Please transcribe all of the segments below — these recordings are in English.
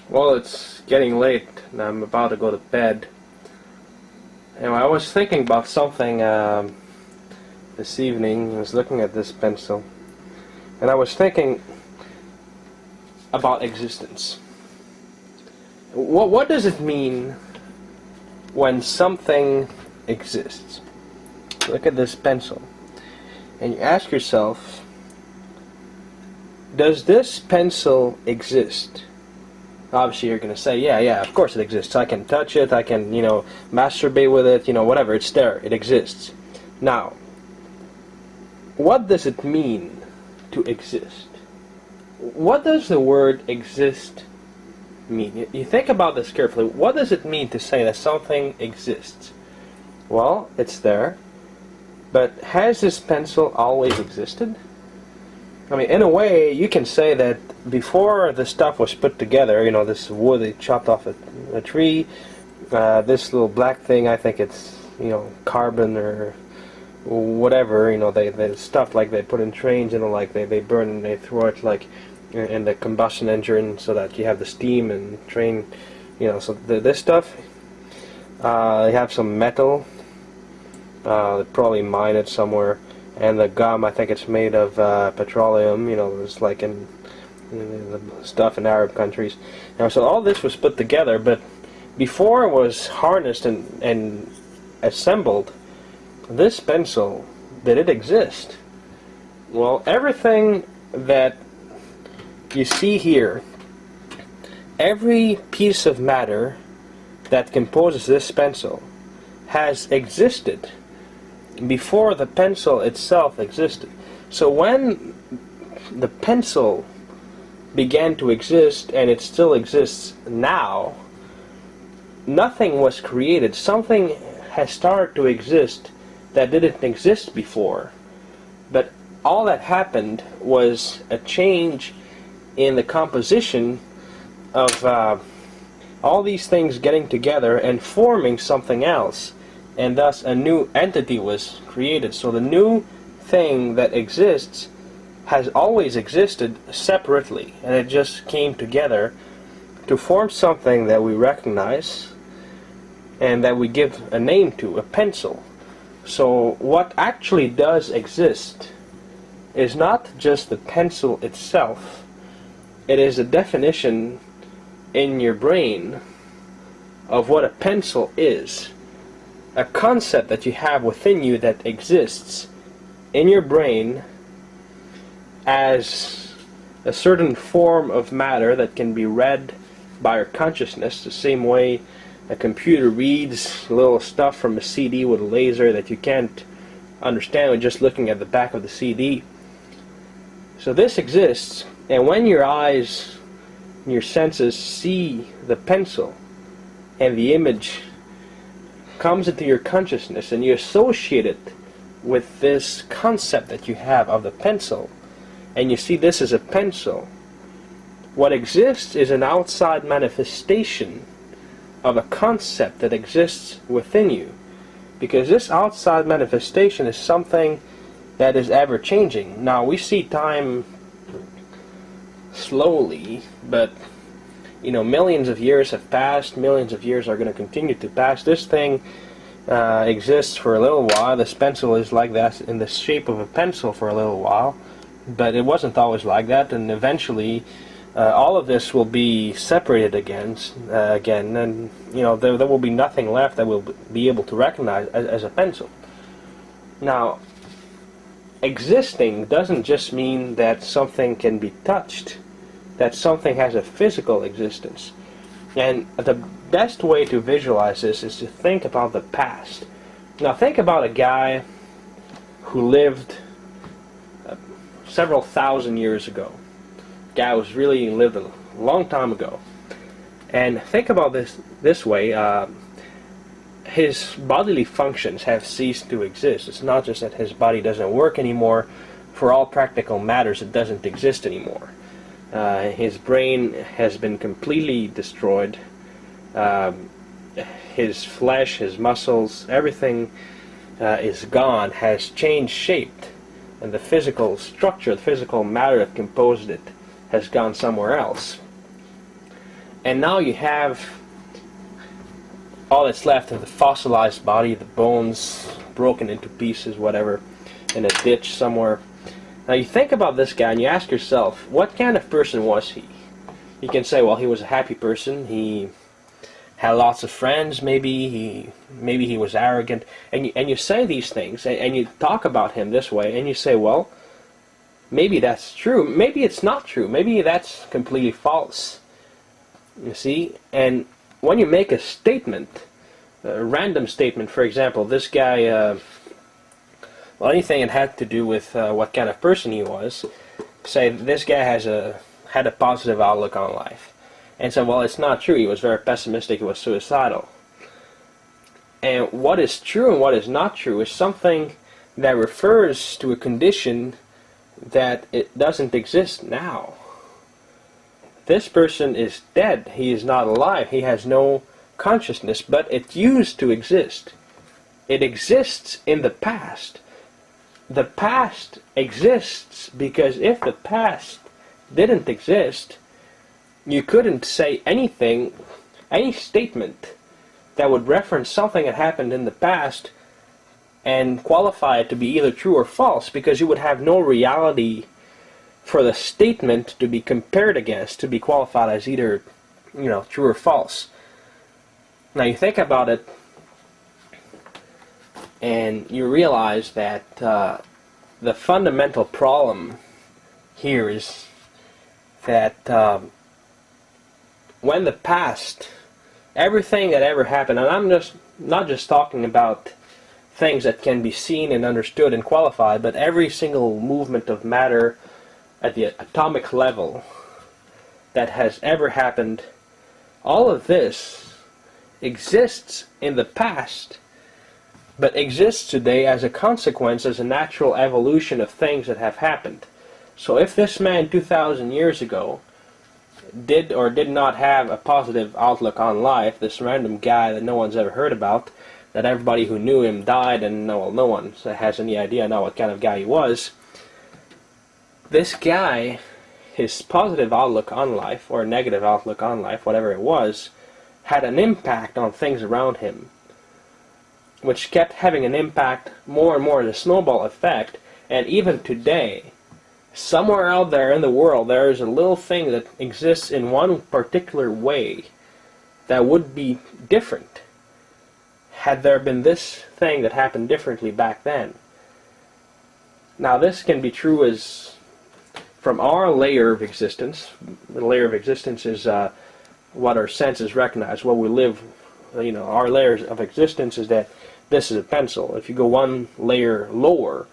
Well, it's getting late and I'm about to go to bed. And I was thinking about something this evening. I was looking at this pencil and I was thinking about existence. What does it mean when something exists? Look at this pencil and you ask yourself, does this pencil exist? Obviously you're going to say, yeah, of course it exists. I can touch it, I can, masturbate with it, whatever, it's there, it exists. Now, what does it mean to exist? What does the word exist mean? You think about this carefully. What does it mean to say that something exists? Well, it's there, but has this pencil always existed? I mean, in a way, you can say that before the stuff was put together, this wood they chopped off a tree, this little black thing, I think it's, carbon or whatever, they stuff like they put in trains, like they burn and they throw it like in the combustion engine so that you have the steam and train, so this stuff, they have some metal, they probably mine it somewhere. And the gum, I think it's made of petroleum, it's like in the stuff in Arab countries. So all this was put together, but before it was harnessed and assembled, this pencil, did it exist? Well, everything that you see here, every piece of matter that composes this pencil has existed before the pencil itself existed. So when the pencil began to exist, and it still exists now, nothing was created. Something has started to exist that didn't exist before. But all that happened was a change in the composition of all these things getting together and forming something else. And thus a new entity was created. So the new thing that exists has always existed separately, and it just came together to form something that we recognize and that we give a name to, a pencil. So what actually does exist is not just the pencil itself, it is a definition in your brain of what a pencil is. A concept that you have within you that exists in your brain as a certain form of matter that can be read by your consciousness, the same way a computer reads little stuff from a CD with a laser that you can't understand with just looking at the back of the CD. So this exists, and when your eyes and your senses see the pencil and the image comes into your consciousness and you associate it with this concept that you have of the pencil, and you see this as a pencil, what exists is an outside manifestation of a concept that exists within you, because this outside manifestation is something that is ever changing. Now we see time slowly, but millions of years have passed, millions of years are going to continue to pass. This thing exists for a little while. This pencil is like that in the shape of a pencil for a little while, but it wasn't always like that, and eventually all of this will be separated again, and there will be nothing left that we'll be able to recognize as a pencil. Now, existing doesn't just mean that something can be touched, that something has a physical existence. And the best way to visualize this is to think about the past. Now think about a guy who lived several thousand years ago. A guy who's really lived a long time ago. And think about this way. His bodily functions have ceased to exist. It's not just that his body doesn't work anymore. For all practical matters, it doesn't exist anymore. His brain has been completely destroyed. His flesh, his muscles, everything is gone, has changed shape, and the physical structure, the physical matter that composed it has gone somewhere else. And now you have all that's left of the fossilized body, the bones broken into pieces, whatever, in a ditch somewhere. Now you think about this guy and you ask yourself, what kind of person was he? You can say, well, he was a happy person, he had lots of friends, maybe he was arrogant, and you say these things, and you talk about him this way, and you say, well, maybe that's true, maybe it's not true, maybe that's completely false. You see? And when you make a statement, a random statement, for example, this guy, well, anything that had to do with what kind of person he was, say this guy had a positive outlook on life. And so, well, it's not true, he was very pessimistic, he was suicidal. And what is true and what is not true is something that refers to a condition that it doesn't exist now. This person is dead, he is not alive, he has no consciousness, but it used to exist. It exists in the past. The past exists because if the past didn't exist, you couldn't say anything, any statement that would reference something that happened in the past and qualify it to be either true or false, because you would have no reality for the statement to be compared against, to be qualified as either, true or false. Now you think about it, and you realize that the fundamental problem here is that when the past, everything that ever happened, and I'm not just talking about things that can be seen and understood and qualified, but every single movement of matter at the atomic level that has ever happened, all of this exists in the past, but exists today as a consequence, as a natural evolution of things that have happened. So if this man 2,000 years ago did or did not have a positive outlook on life, this random guy that no one's ever heard about, that everybody who knew him died, and no one has any idea now what kind of guy he was, this guy, his positive outlook on life, or negative outlook on life, whatever it was, had an impact on things around him, which kept having an impact more and more, the snowball effect. And even today, somewhere out there in the world, there is a little thing that exists in one particular way that would be different had there been this thing that happened differently back then. Now this can be true as from our layer of existence. The layer of existence is what our senses recognize, what we live, our layers of existence is that this is a pencil. If you go one layer lower,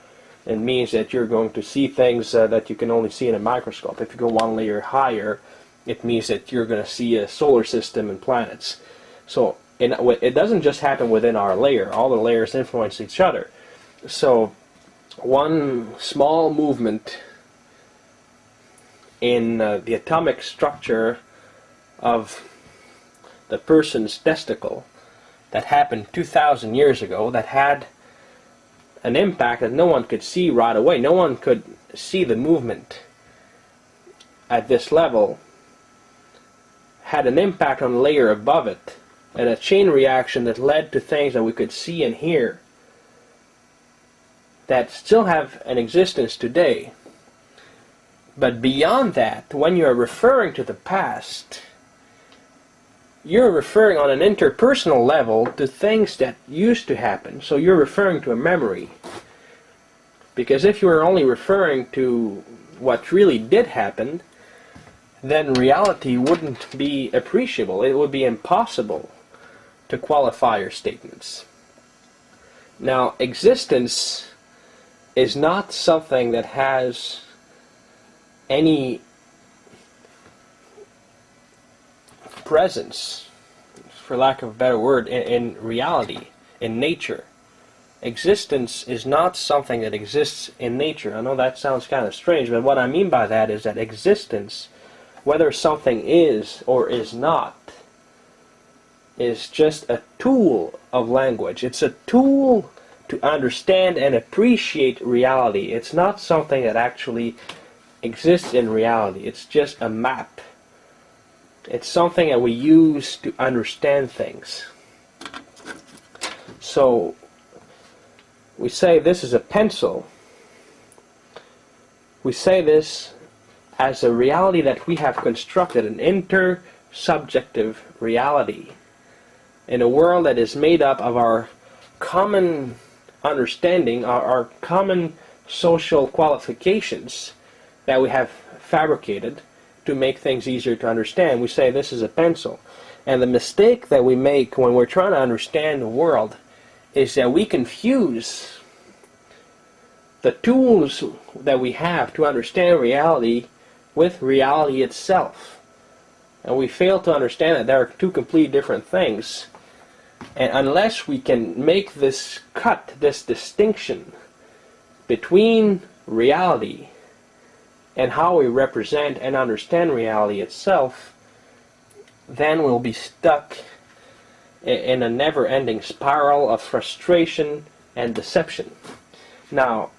it means that you're going to see things that you can only see in a microscope. If you go one layer higher, it means that you're going to see a solar system and planets. So it doesn't just happen within our layer. All the layers influence each other. So one small movement in the atomic structure of the person's testicle that happened 2,000 years ago, that had an impact that no one could see right away. No one could see the movement at this level, had an impact on the layer above it, and a chain reaction that led to things that we could see and hear that still have an existence today. But beyond that, when you're referring to the past, you're referring on an interpersonal level to things that used to happen. So you're referring to a memory. Because if you were only referring to what really did happen, then reality wouldn't be appreciable. It would be impossible to qualify your statements. Now, existence is not something that has any presence, for lack of a better word, in reality, in nature. Existence is not something that exists in nature. I know that sounds kind of strange, but what I mean by that is that existence, whether something is or is not, is just a tool of language. It's a tool to understand and appreciate reality. It's not something that actually exists in reality. It's just a map It's something that we use to understand things. So we say this is a pencil. We say this as a reality that we have constructed, an intersubjective reality, in a world that is made up of our common understanding, our common social qualifications that we have fabricated to make things easier to understand. We say this is a pencil. And the mistake that we make when we're trying to understand the world is that we confuse the tools that we have to understand reality with reality itself. And we fail to understand that there are two completely different things. And unless we can make this cut, this distinction between reality and how we represent and understand reality itself, then we'll be stuck in a never-ending spiral of frustration and deception. Now,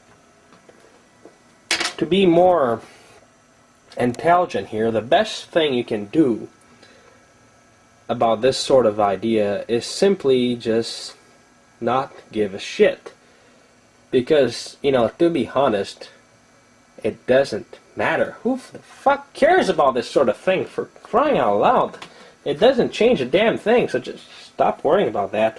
to be more intelligent here, the best thing you can do about this sort of idea is simply just not give a shit. Because, to be honest, it doesn't matter. Who the fuck cares about this sort of thing, for crying out loud? It doesn't change a damn thing, so just stop worrying about that.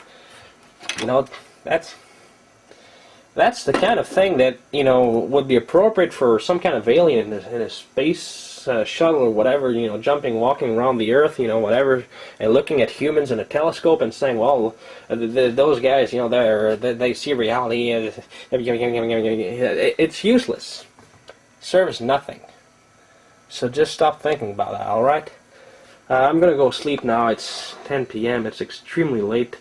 That's the kind of thing that, would be appropriate for some kind of alien in a space shuttle or whatever, jumping, walking around the Earth, whatever, and looking at humans in a telescope and saying, well, those guys, they see reality. It's useless. Serves nothing. So just stop thinking about that, alright? I'm going to go sleep now. It's 10 p.m. It's extremely late.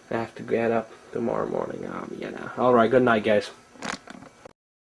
I have to get up tomorrow morning. Alright, good night, guys.